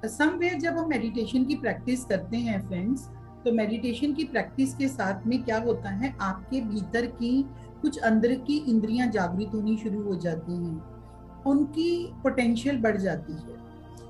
Somewhere जब हम meditation की प्रैक्टिस करते हैं फ्रेंड्स, तो मेडिटेशन की प्रैक्टिस के साथ में क्या होता है, आपके भीतर की कुछ अंदर की इंद्रियां जागृत होनी शुरू हो जाती हैं, उनकी पोटेंशियल बढ़ जाती है।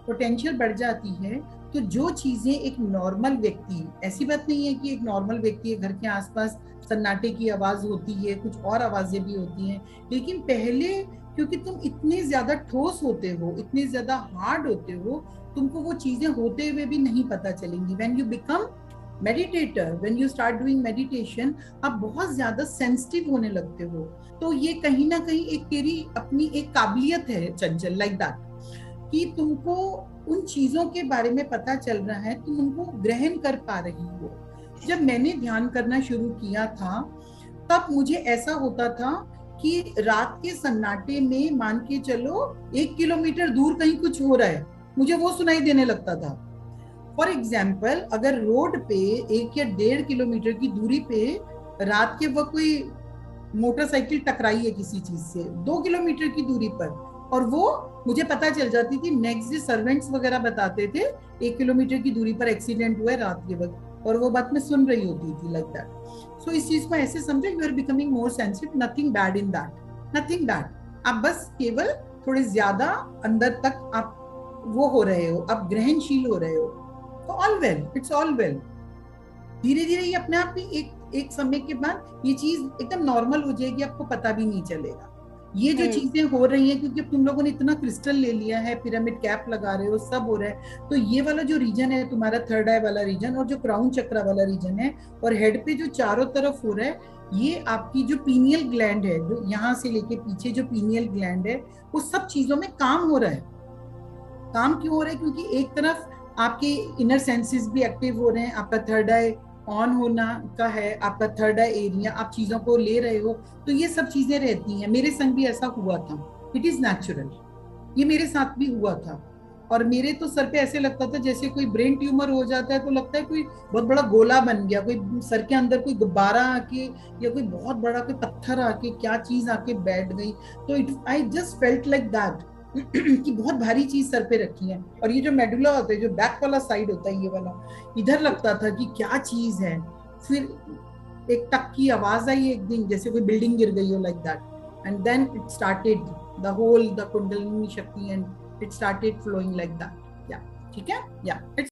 पोटेंशियल बढ़ जाती है तो जो चीजें एक नॉर्मल व्यक्ति, ऐसी बात नहीं है कि एक नॉर्मल व्यक्ति है घर के आसपास सन्नाटे की आवाज होती है, कुछ और आवाजें भी होती हैं, लेकिन पहले क्योंकि तुम इतने ज्यादा ठोस होते हो, इतने ज्यादा हार्ड होते हो, तुमको वो चीजें होते हुए भी नहीं पता चलेंगी। When you become meditator, when you start doing meditation, आप बहुत ज्यादा सेंसिटिव होने लगते हो। तो ये कहीं ना कहीं एक तेरी अपनी एक काबिलियत है चंचल, लाइक दैट, कि तुमको उन चीजों के बारे में पता चल रहा है, तुम उनको ग्रहण कर पा रही हो। जब मैंने ध्यान करना शुरू किया था तब मुझे ऐसा होता था कि रात के सन्नाटे में मान के चलो 1 किलोमीटर दूर कहीं कुछ हो रहा है, मुझे वो सुनाई देने लगता था। फॉर एग्जाम्पल, अगर रोड पे 1 या 1.5 किलोमीटर की दूरी पे रात के वक्त कोई मोटरसाइकिल टकराई है किसी चीज से 2 किलोमीटर की दूरी पर, और वो मुझे पता चल जाती थी, नेक्स्ट डे सर्वेंट्स वगैरह बताते थे 1 किलोमीटर की दूरी पर एक्सीडेंट हुआ है रात के वक्त, और वो बात मैं सुन रही होती थी, लाइक दैट। सो इस चीज को ऐसे समझो, you are becoming more sensitive, nothing bad in that, nothing bad. आप बस केवल थोड़े ज्यादा अंदर तक आप वो हो रहे हो, आप ग्रहणशील हो रहे हो, तो all well, it's all well. धीरे धीरे ये अपने आप ही एक समय के बाद ये चीज एकदम नॉर्मल हो जाएगी, आपको पता भी नहीं चलेगा। ये जो चीजें हो रही हैं क्योंकि तुम लोगों ने इतना क्रिस्टल ले लिया है, पिरामिड कैप लगा रहे हो, सब हो रहा है, तो ये वाला जो रीजन है तुम्हारा थर्ड आई वाला रीजन, और जो क्राउन चक्रा वाला रीजन है, और हेड पे जो चारों तरफ हो रहा है, ये आपकी जो पीनियल ग्लैंड है, जो यहाँ से लेके पीछे जो पीनियल ग्लैंड है, वो सब चीजों में काम हो रहा है। काम क्यों हो रहा है? क्योंकि एक तरफ आपके इनर सेंसेस भी एक्टिव हो रहे हैं, आपका थर्ड आई ऑन होना का है, आपका थर्ड आई एरिया, आप चीजों को ले रहे हो, तो ये सब चीजें रहती हैं। मेरे संग भी ऐसा हुआ था, इट इज नेचुरल, ये मेरे साथ भी हुआ था। और मेरे तो सर पे ऐसे लगता था जैसे कोई ब्रेन ट्यूमर हो जाता है तो लगता है कोई बहुत बड़ा गोला बन गया, कोई सर के अंदर कोई गुब्बारा आके या कोई बहुत बड़ा कोई पत्थर आके क्या चीज आके बैठ गई। तो it I just felt like that कि बहुत भारी चीज सर पे रखी है। और ये जो मेडुला होता है, जो बैक वाला साइड होता है, ये वाला, इधर लगता था कि क्या चीज है। फिर एक टक की आवाज आई एक दिन, जैसे कोई बिल्डिंग गिर गई हो, like that, and then it started the whole the kundalini shakti, and it started flowing like that. Yeah, ठीक है, yeah, it's